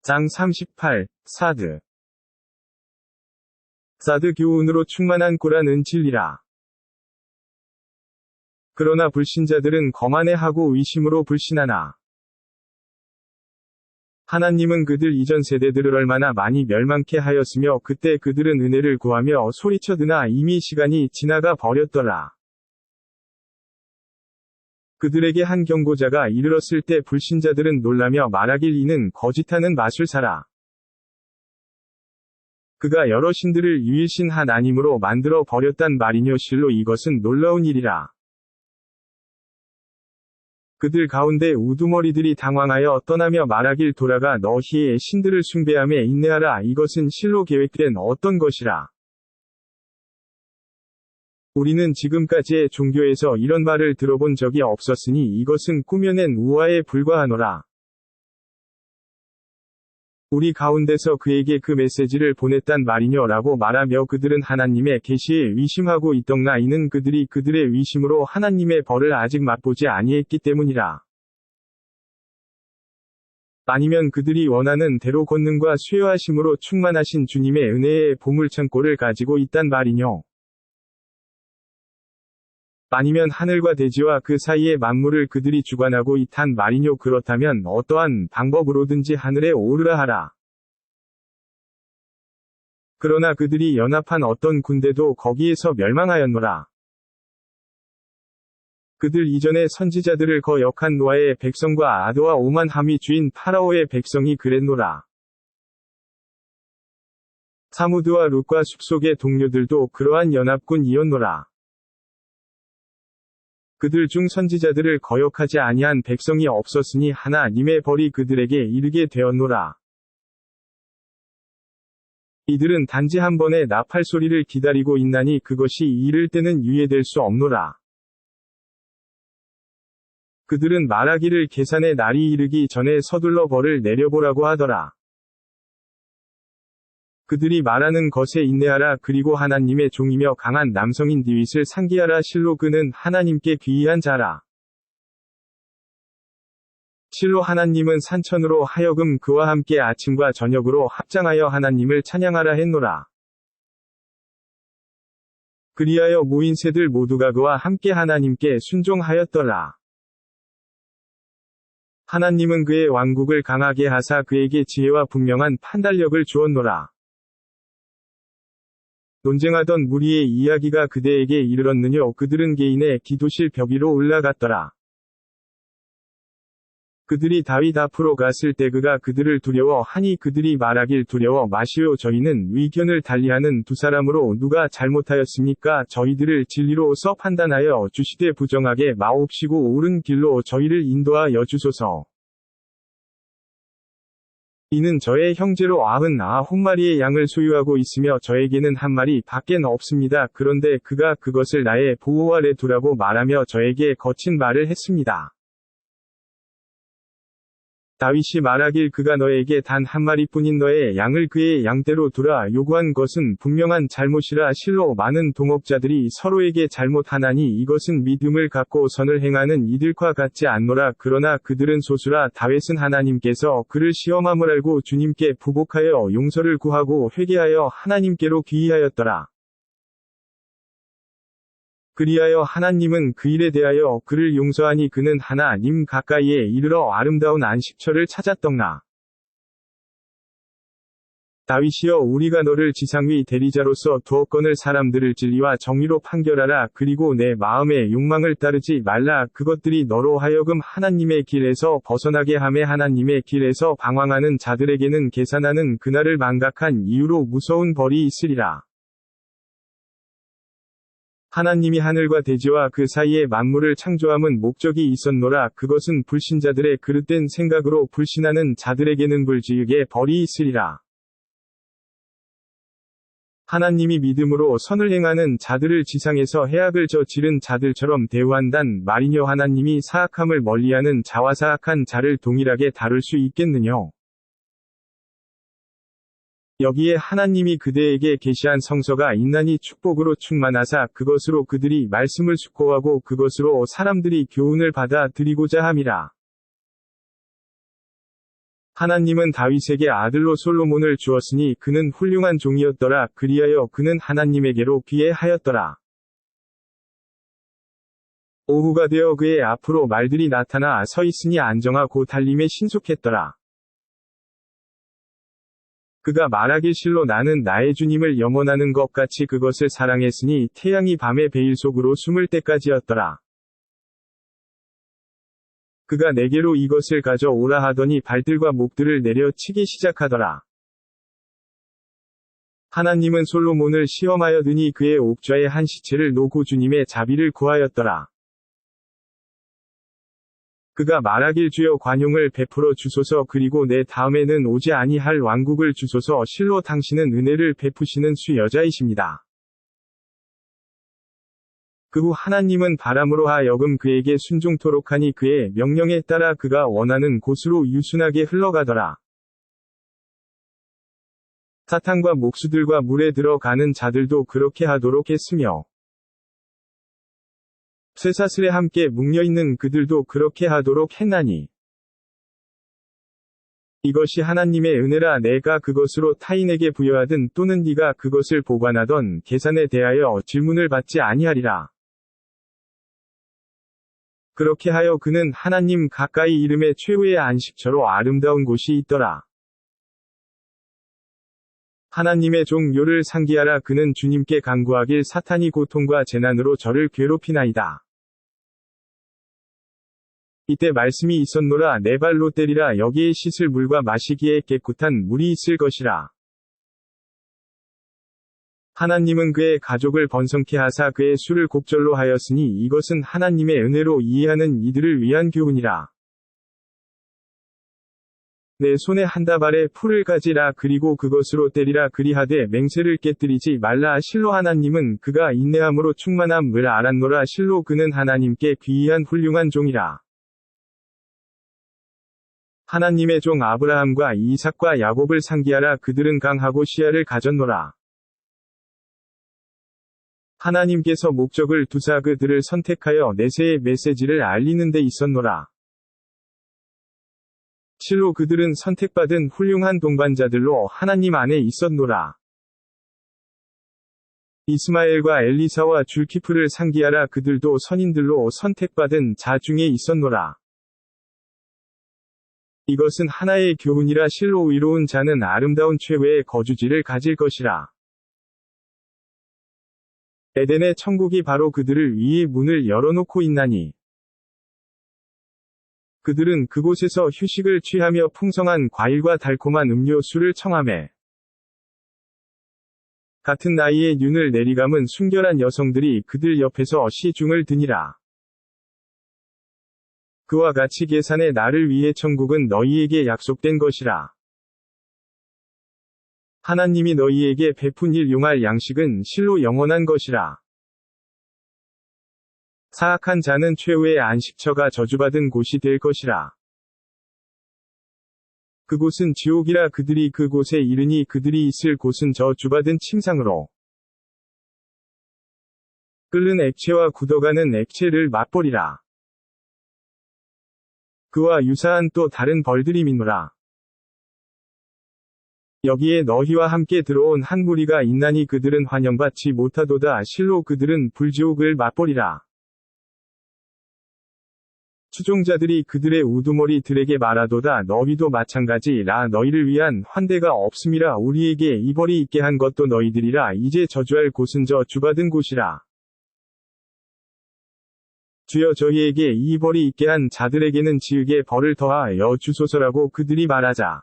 장 38, 사드. 사드 교훈으로 충만한 꼴은 진리라. 그러나 불신자들은 거만해하고 의심으로 불신하나. 하나님은 그들 이전 세대들을 얼마나 많이 멸망케 하였으며 그때 그들은 은혜를 구하며 소리쳐드나 이미 시간이 지나가 버렸더라. 그들에게 한 경고자가 이르렀을 때 불신자들은 놀라며 말하길 이는 거짓하는 마술사라. 그가 여러 신들을 유일신 하나님으로 만들어 버렸단 말이뇨. 실로 이것은 놀라운 일이라. 그들 가운데 우두머리들이 당황하여 떠나며 말하길 돌아가 너희의 신들을 숭배하며 인내하라. 이것은 실로 계획된 어떤 것이라. 우리는 지금까지의 종교에서 이런 말을 들어본 적이 없었으니 이것은 꾸며낸 우화에 불과하노라. 우리 가운데서 그에게 그 메시지를 보냈단 말이뇨 라고 말하며 그들은 하나님의 계시에 의심하고 있더나 이는 그들이 그들의 의심으로 하나님의 벌을 아직 맛보지 아니했기 때문이라. 아니면 그들이 원하는 대로 권능과 수요하심으로 충만하신 주님의 은혜의 보물창고를 가지고 있단 말이뇨. 아니면 하늘과 대지와 그 사이의 만물을 그들이 주관하고 있단 말이뇨. 그렇다면 어떠한 방법으로든지 하늘에 오르라 하라. 그러나 그들이 연합한 어떤 군대도 거기에서 멸망하였노라. 그들 이전에 선지자들을 거역한 노아의 백성과 아드와 오만함이 주인 파라오의 백성이 그랬노라. 사무드와 룻과 숲속의 동료들도 그러한 연합군이었노라. 그들 중 선지자들을 거역하지 아니한 백성이 없었으니 하나님의 벌이 그들에게 이르게 되었노라. 이들은 단지 한 번의 나팔 소리를 기다리고 있나니 그것이 이를 때는 유예될 수 없노라. 그들은 말하기를 계산의 날이 이르기 전에 서둘러 벌을 내려보라고 하더라. 그들이 말하는 것에 인내하라. 그리고 하나님의 종이며 강한 남성인 디윗을 상기하라. 실로 그는 하나님께 귀의한 자라. 실로 하나님은 산천으로 하여금 그와 함께 아침과 저녁으로 합장하여 하나님을 찬양하라 했노라. 그리하여 모인 새들 모두가 그와 함께 하나님께 순종하였더라. 하나님은 그의 왕국을 강하게 하사 그에게 지혜와 분명한 판단력을 주었노라. 논쟁하던 무리의 이야기가 그대에게 이르렀느뇨. 그들은 개인의 기도실 벽 위로 올라갔더라. 그들이 다윗 앞으로 갔을 때 그가 그들을 두려워하니 그들이 말하길 두려워 마시오. 저희는 의견을 달리하는 두 사람으로 누가 잘못하였습니까? 저희들을 진리로서 판단하여 주시되 부정하게 마옵시고 옳은 길로 저희를 인도하여 주소서. 이는 저의 형제로 99마리의 양을 소유하고 있으며 저에게는 한 마리 밖엔 없습니다. 그런데 그가 그것을 나의 보호 아래 두라고 말하며 저에게 거친 말을 했습니다. 다윗이 말하길 그가 너에게 단 한 마리뿐인 너의 양을 그의 양대로 두라. 요구한 것은 분명한 잘못이라. 실로 많은 동업자들이 서로에게 잘못하나니 이것은 믿음을 갖고 선을 행하는 이들과 같지 않노라. 그러나 그들은 소수라. 다윗은 하나님께서 그를 시험함을 알고 주님께 부복하여 용서를 구하고 회개하여 하나님께로 귀의하였더라. 그리하여 하나님은 그 일에 대하여 그를 용서하니 그는 하나님 가까이에 이르러 아름다운 안식처를 찾았더나. 다윗이여 우리가 너를 지상위 대리자로서 두었거늘 사람들을 진리와 정의로 판결하라. 그리고 내 마음의 욕망을 따르지 말라. 그것들이 너로 하여금 하나님의 길에서 벗어나게 하매 하나님의 길에서 방황하는 자들에게는 계산하는 그날을 망각한 이유로 무서운 벌이 있으리라. 하나님이 하늘과 대지와 그 사이의 만물을 창조함은 목적이 있었노라. 그것은 불신자들의 그릇된 생각으로 불신하는 자들에게는 불지옥의 벌이 있으리라. 하나님이 믿음으로 선을 행하는 자들을 지상에서 해악을 저지른 자들처럼 대우한단 말이뇨. 하나님이 사악함을 멀리하는 자와 사악한 자를 동일하게 다룰 수 있겠느뇨. 여기에 하나님이 그대에게 계시한 성서가 있나니 축복으로 충만하사 그것으로 그들이 말씀을 숙고하고 그것으로 사람들이 교훈을 받아 들이고자 함이라. 하나님은 다윗에게 아들로 솔로몬을 주었으니 그는 훌륭한 종이었더라. 그리하여 그는 하나님에게로 귀해하였더라. 오후가 되어 그의 앞으로 말들이 나타나 서 있으니 안정하고 달림에 신속했더라. 그가 말하길 실로 나는 나의 주님을 염원하는 것 같이 그것을 사랑했으니 태양이 밤의 베일 속으로 숨을 때까지였더라. 그가 내게로 이것을 가져오라 하더니 발들과 목들을 내려 치기 시작하더라. 하나님은 솔로몬을 시험하여 드니 그의 옥좌에 한 시체를 놓고 주님의 자비를 구하였더라. 그가 말하길 주여 관용을 베풀어 주소서 그리고 내 다음에는 오지 아니할 왕국을 주소서 실로 당신은 은혜를 베푸시는 수 여자이십니다. 그 후 하나님은 바람으로 하여금 그에게 순종토록 하니 그의 명령에 따라 그가 원하는 곳으로 유순하게 흘러가더라. 사탄과 목수들과 물에 들어가는 자들도 그렇게 하도록 했으며 쇠사슬에 함께 묶여있는 그들도 그렇게 하도록 했나니 이것이 하나님의 은혜라. 내가 그것으로 타인에게 부여하든 또는 네가 그것을 보관하던 계산에 대하여 질문을 받지 아니하리라. 그렇게 하여 그는 하나님 가까이 이름의 최후의 안식처로 아름다운 곳이 있더라. 하나님의 종 욥을 상기하라. 그는 주님께 간구하길 사탄이 고통과 재난으로 저를 괴롭히나이다. 이때 말씀이 있었노라. 내 발로 때리라. 여기에 씻을 물과 마시기에 깨끗한 물이 있을 것이라. 하나님은 그의 가족을 번성케 하사 그의 수를 곡절로 하였으니 이것은 하나님의 은혜로 이해하는 이들을 위한 교훈이라. 내 손에 한 다발의 풀을 가지라. 그리고 그것으로 때리라. 그리하되 맹세를 깨뜨리지 말라. 실로 하나님은 그가 인내함으로 충만함을 알았노라. 실로 그는 하나님께 귀한 훌륭한 종이라. 하나님의 종 아브라함과 이삭과 야곱을 상기하라. 그들은 강하고 시야를 가졌노라. 하나님께서 목적을 두사 그들을 선택하여 내세의 메시지를 알리는 데 있었노라. 실로 그들은 선택받은 훌륭한 동반자들로 하나님 안에 있었노라. 이스마엘과 엘리사와 줄키프를 상기하라. 그들도 선인들로 선택받은 자 중에 있었노라. 이것은 하나의 교훈이라. 실로 의로운 자는 아름다운 최후의 거주지를 가질 것이라. 에덴의 천국이 바로 그들을 위해 문을 열어놓고 있나니 그들은 그곳에서 휴식을 취하며 풍성한 과일과 달콤한 음료수를 청하매 같은 나이에 윤을 내리감은 순결한 여성들이 그들 옆에서 시중을 드니라. 그와 같이 계산의 날을 위해 천국은 너희에게 약속된 것이라. 하나님이 너희에게 베푼 일용할 양식은 실로 영원한 것이라. 사악한 자는 최후의 안식처가 저주받은 곳이 될 것이라. 그곳은 지옥이라. 그들이 그곳에 이르니 그들이 있을 곳은 저주받은 침상으로 끓는 액체와 굳어가는 액체를 맛보리라. 그와 유사한 또 다른 벌들이 있노라. 여기에 너희와 함께 들어온 한 무리가 있나니 그들은 환영받지 못하도다. 실로 그들은 불지옥을 맛보리라. 추종자들이 그들의 우두머리들에게 말하도다. 너희도 마찬가지라. 너희를 위한 환대가 없음이라. 우리에게 이 벌이 있게 한 것도 너희들이라. 이제 저주할 곳은 저주받은 곳이라. 주여 저희에게 이 벌이 있게 한 자들에게는 지옥의 벌을 더하여 주소서라고 그들이 말하자.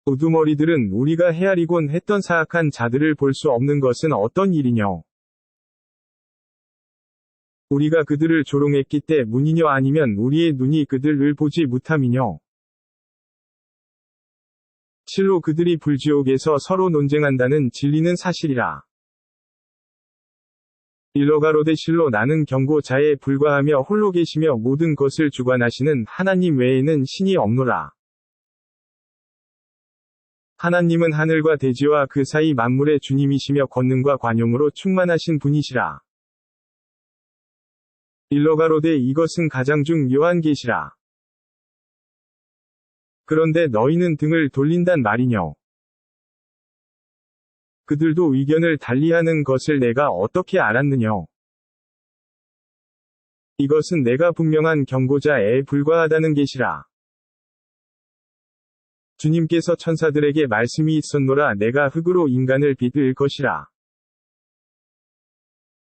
우두머리들은 우리가 헤아리곤 했던 사악한 자들을 볼 수 없는 것은 어떤 일이뇨? 우리가 그들을 조롱했기 때문이뇨? 아니면 우리의 눈이 그들을 보지 못함이뇨? 실로 그들이 불지옥에서 서로 논쟁한다는 진리는 사실이라. 일러가로되 실로 나는 경고자에 불과하며 홀로 계시며 모든 것을 주관하시는 하나님 외에는 신이 없노라. 하나님은 하늘과 대지와 그 사이 만물의 주님이시며 권능과 관용으로 충만하신 분이시라. 일러가로되 이것은 가장 중요한 계시라. 그런데 너희는 등을 돌린단 말이뇨. 그들도 의견을 달리하는 것을 내가 어떻게 알았느뇨. 이것은 내가 분명한 경고자에 불과하다는 계시라. 주님께서 천사들에게 말씀이 있었노라. 내가 흙으로 인간을 빚을 것이라.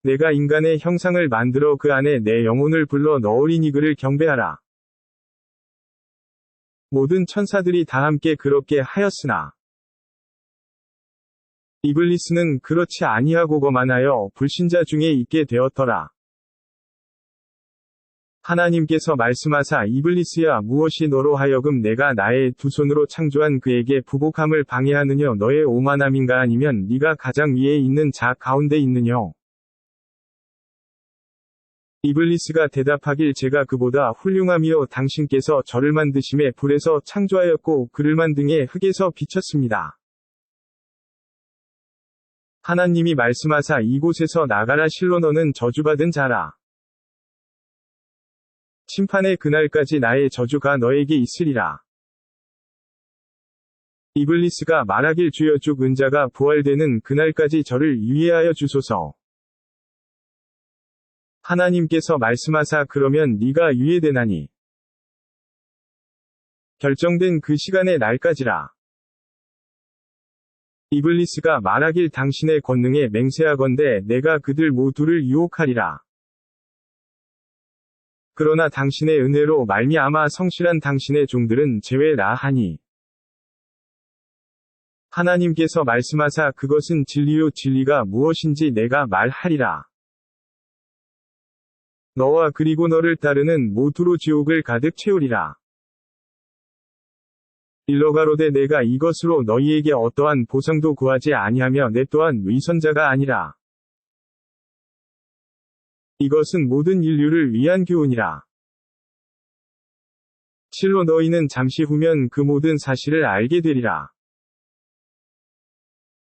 내가 인간의 형상을 만들어 그 안에 내 영혼을 불러 넣으리니 그를 경배하라. 모든 천사들이 다 함께 그렇게 하였으나 이블리스는 그렇지 아니하고 거만하여 불신자 중에 있게 되었더라. 하나님께서 말씀하사 이블리스야 무엇이 너로 하여금 내가 나의 두 손으로 창조한 그에게 부복함을 방해하느냐. 너의 오만함인가 아니면 네가 가장 위에 있는 자 가운데 있느뇨. 이블리스가 대답하길 제가 그보다 훌륭하며 당신께서 저를 만드심에 불에서 창조하였고 그를 만등에 흙에서 비쳤습니다. 하나님이 말씀하사 이곳에서 나가라. 실로 너는 저주받은 자라. 심판의 그날까지 나의 저주가 너에게 있으리라. 이블리스가 말하길 주여 쭉 은자가 부활되는 그날까지 저를 유예하여 주소서. 하나님께서 말씀하사 그러면 네가 유예되나니 결정된 그 시간의 날까지라. 이블리스가 말하길 당신의 권능에 맹세하건대 내가 그들 모두를 유혹하리라. 그러나 당신의 은혜로 말미암아 성실한 당신의 종들은 제외라 하니 하나님께서 말씀하사 그것은 진리요 진리가 무엇인지 내가 말하리라. 너와 그리고 너를 따르는 모두로 지옥을 가득 채우리라. 일러가로되 내가 이것으로 너희에게 어떠한 보상도 구하지 아니하며 내 또한 위선자가 아니라. 이것은 모든 인류를 위한 교훈이라. 실로 너희는 잠시 후면 그 모든 사실을 알게 되리라.